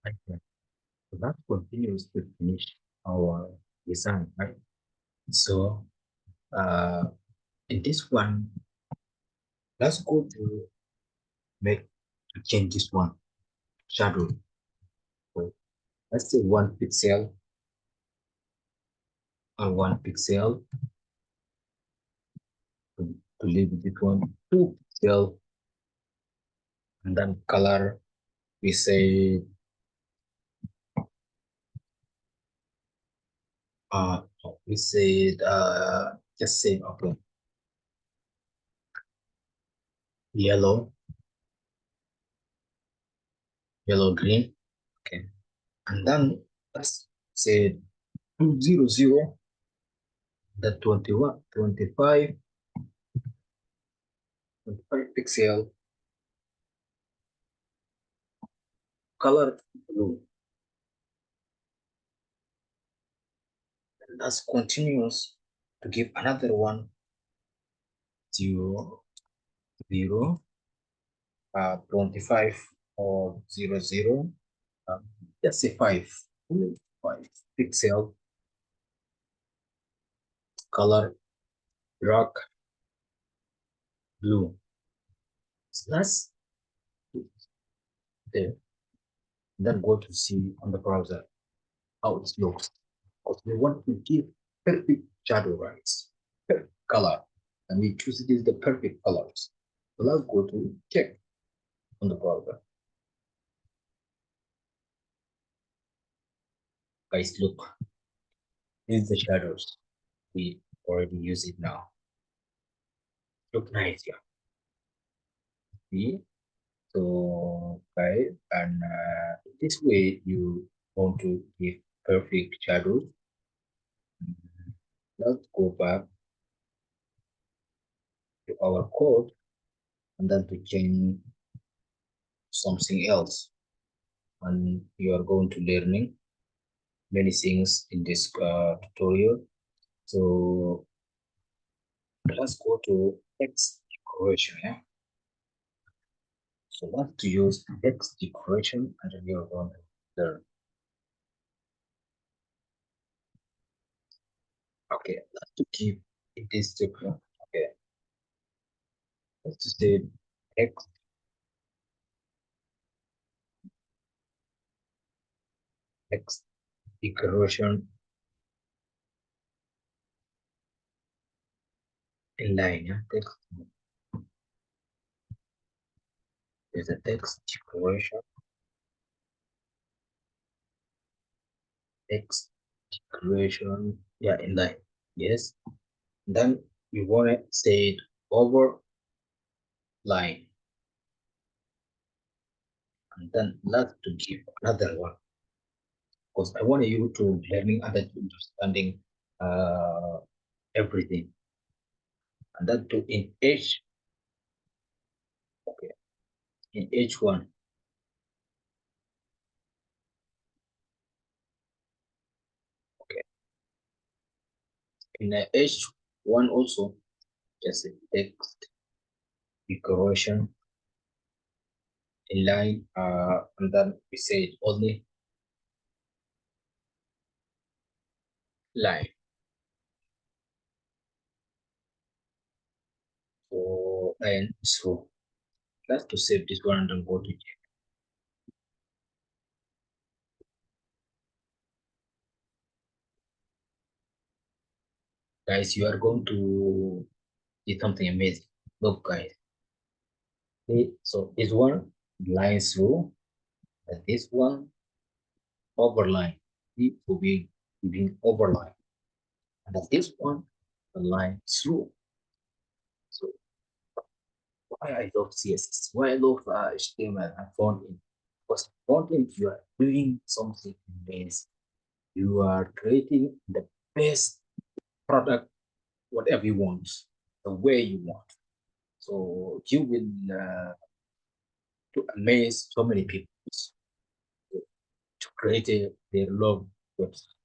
Okay. So that continues to finish our design, right? So in this one, let's go to make to change this one shadow. So let's say 1 pixel or 1 pixel to leave this one 2 pixel, and then color we say uh we said just say okay yellow, yellow green, okay, and then let's say 200, the 21 25 pixel color blue, and that's continuous to give another one 0 0 25 or 00, um, let's say 5 pixel color dark blue. So that's there. Then go to see on the browser how it looks. Because we want to give perfect shadow rights, perfect color, and we choose it is the perfect colors. So let's go to check on the browser. Guys, look, this is the shadows. We already use it now. Look nice, yeah. See? So, guys, and this way you want to give perfect shadows. Let's go back to our code and then to change something else. And you are going to learning many things in this tutorial. So let's go to text decoration. Yeah. So let's to use text decoration, and then you're going to learn. Okay, let's to keep it is different. Okay, let's to say text decoration inline. Yeah, text is a text decoration, text decoration. Yeah, inline. Yes. Then we want to say it over line, and then let's to give another one because I want you to learning and understanding uh, everything, and then to in each okay in each one okay in each one also just a text decoration in line and then we say it only line. So and so let's to save this one and then go to check. Guys, you are going to see something amazing. Look, guys. See, so this one line through, and this one overline. See, will be giving overline, and this one the line through. So why I love CSS? Why I love HTML and front end? Because front end you are doing something amazing. You are creating the best product, whatever you want, the way you want. So you will to amaze so many people to create their love website.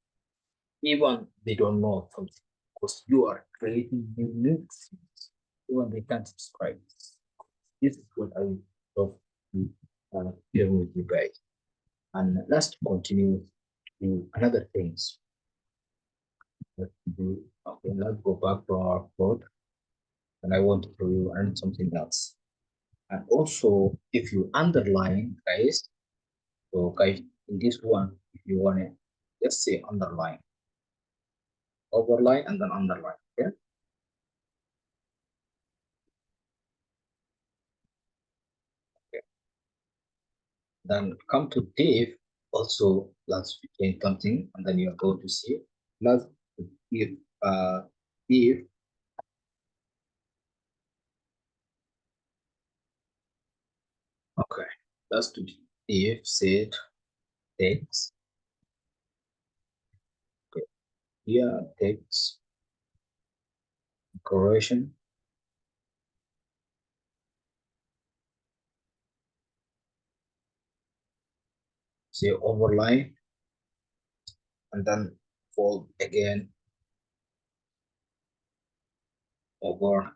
Even they don't know something, because you are creating unique things. Even they can't describe this. This is what I love to share with you guys. And let's continue to another things. Let's do, okay, let's go back to our code and I want to show you and something else. And also, if you underline, guys, so guys, in this one, if you want to just say underline, overline, and then underline. Okay. Okay. Then come to div. Also, let's change something, and then you're going to see. Let's if if okay, let's do if set text. Okay. Here text decoration. Say overline, and then fold again over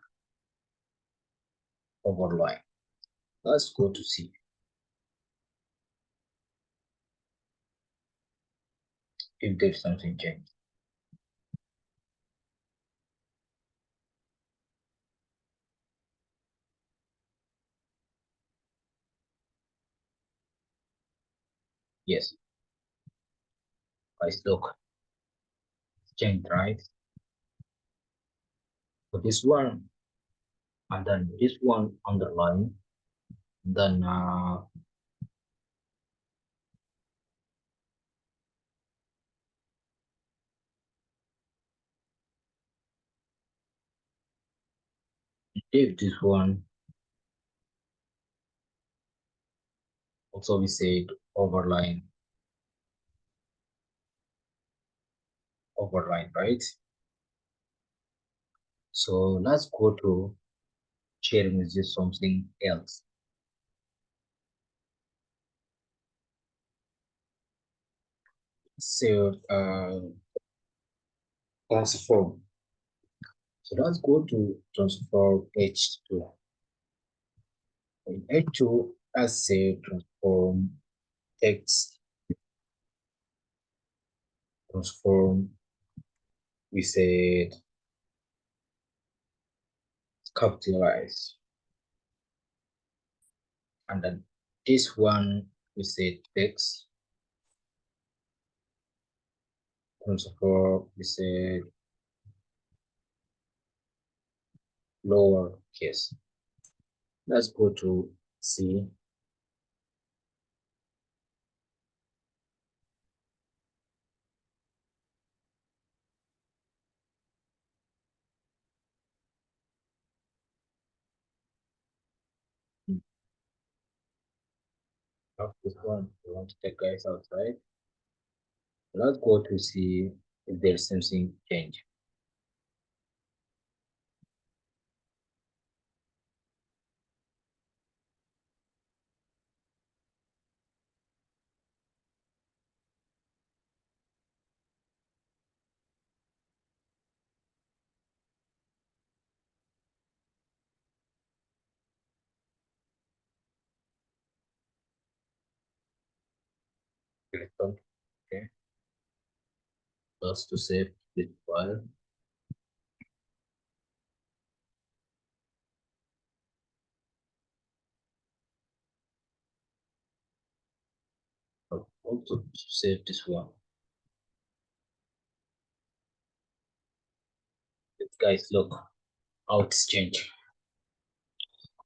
overline. Let's go to see if there's something changed. Yes, guys, look, it's changed, right? So this one, and then this one underline, then if this one, also we said overline, overline, right? So let's go to sharing with you something else. So transform. So let's go to transform H2. In H2, let's say transform text, transform, we said capitalize. And then this one, we said text, transform, we said lower case. Let's go to C. Of this one, we want to take guys outside. Let's go to see if there's something change. Click on okay. Just to save this file. But also to save this one. Guys, look how it's changed.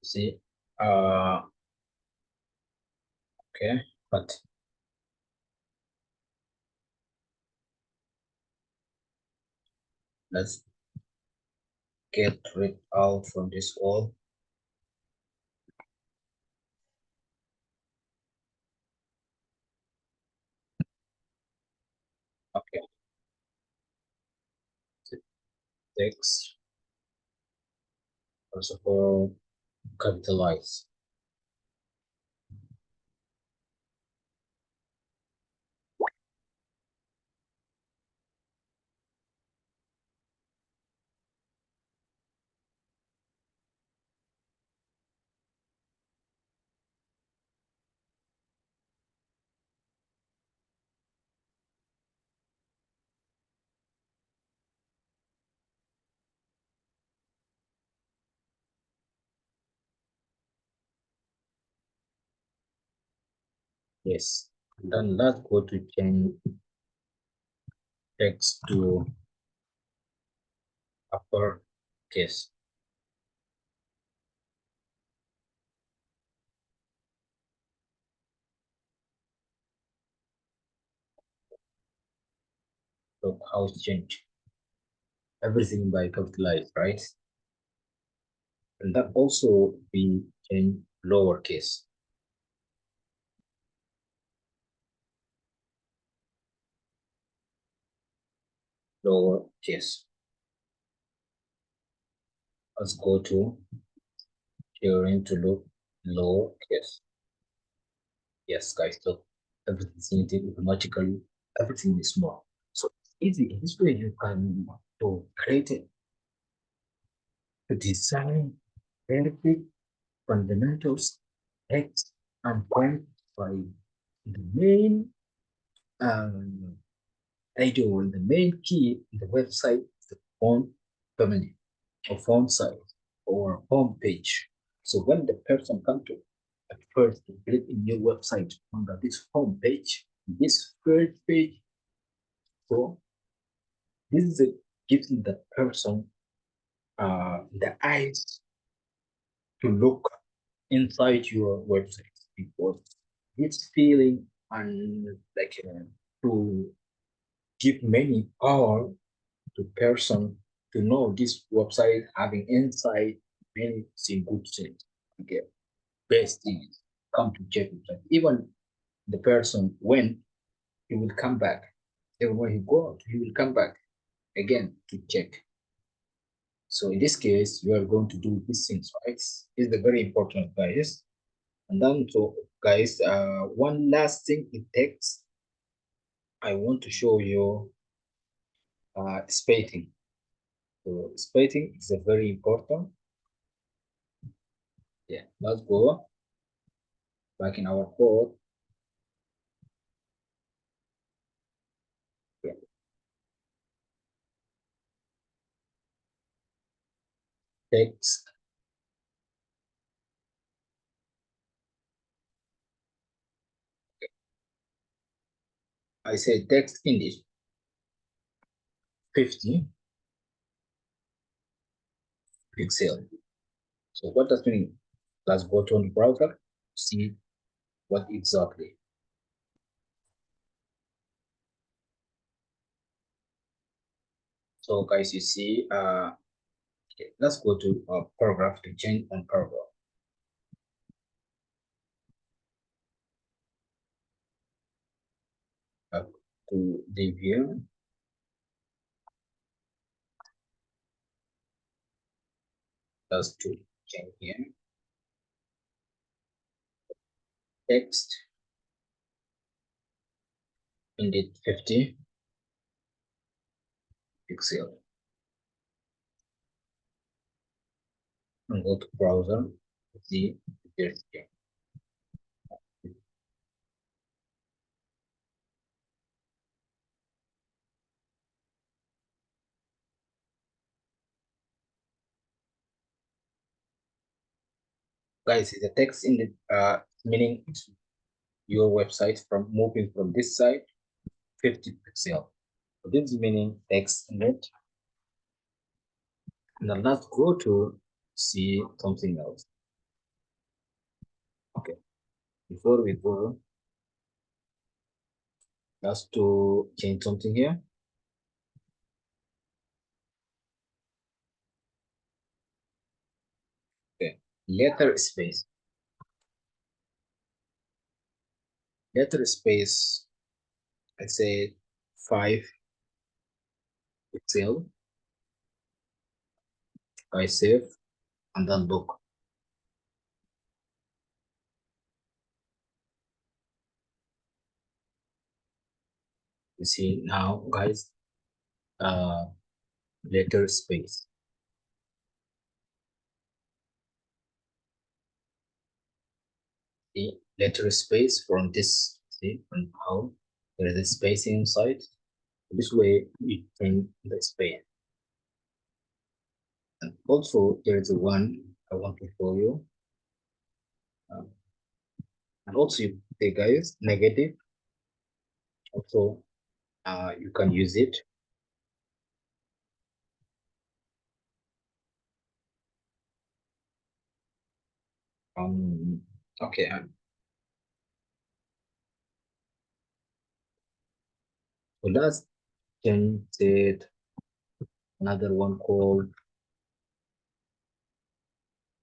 See, uh, okay, but let's get rid out from this all. Okay, text first of all capitalize. Yes. And then let's go to change text to upper case. Look how it's changed. Everything by capitalized, right? And that also be in lowercase. Lowercase. Let's go to here into look lowercase. Yes, guys, look, everything's needed automatically. Everything is small. So it's easy. In this way, you can to create it, to design basic fundamentals, text, and point by the main um, idea or the main key in the website, the font family or font size or home page. So when the person comes to at first to click in your website on this home page, this first page, so this is a, gives the person the eyes to look inside your website because this feeling and like to give many power to person to know this website having inside many good things. Okay, best things come to check it. Even the person when he will come back, even when he go out, he will come back again to check. So in this case, you are going to do these things, right? It's very important, guys. And then so guys, one last thing it takes, I want to show you spacing. So spacing is a very important. Yeah, let's go back in our code. Yeah. Text. I say text index 50 pixel. So what does it mean? Let's go to the browser to see what exactly. So guys, you see, okay, let's go to a paragraph to change on paragraph. To the view. Let's to change here. Text indeed 50 pixel. And go to browser to see if there's change. Guys, the text in the meaning your website from moving from this side 50 pixel. So this is meaning text in it. Now let's go to see something else. Okay, before we go, let's to change something here. Okay, letter space. Letter space, I say 5 pixel. I save and then look. You see now, guys, uh, letter space. The letter space from this, see, from how there is a space inside. This way, you can the space. And also, there is one I want to show you. And also, you Okay, guys, negative. Also, you can use it. Okay, so let's change it. Another one called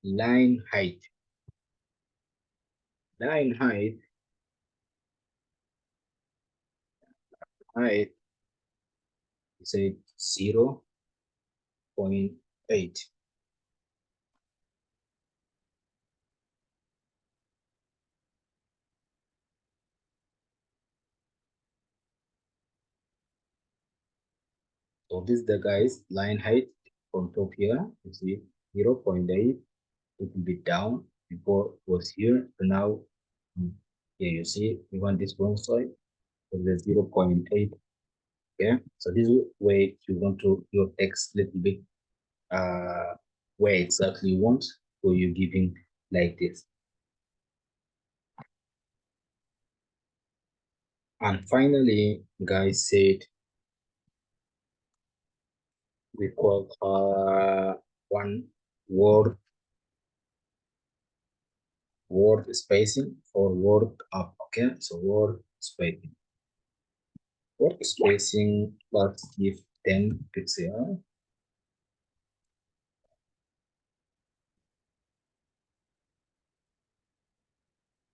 line height. Line height is a 0.8. So this is the guys line height from top here. You see 0.8. It will be down. Before was here, so now here you see we want this wrong side. So the 0.8. Okay, so this way you want to your text little bit where exactly you want, so you're giving like this. And finally, guys said we call one word spacing or word up. Okay, so word spacing. Let's give 10 pixel.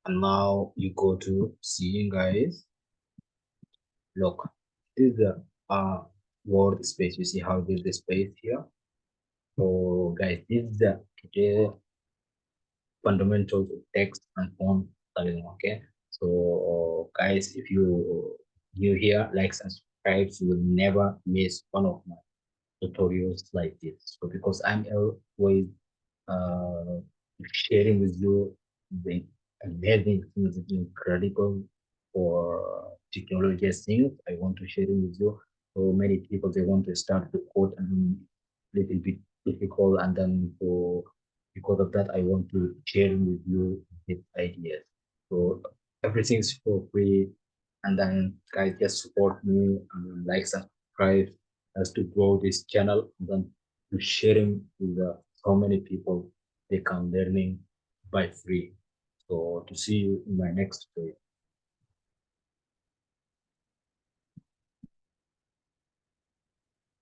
And now you go to see, guys. Look, this is the word space. You see how there's the space here. So, guys, this is the fundamentals of text and font styling. Okay, so guys, if you new here, like subscribe, you will never miss one of my tutorials like this. So because I'm always uh, sharing with you the amazing things, incredible for technology things. I want to share it with you. So many people they want to start the code and little bit difficult, and then for because of that, I want to share with you these ideas. So everything's for free, and then guys just support me and like subscribe as to grow this channel, and then to sharing with so many people they can learning by free. So to see you in my next video.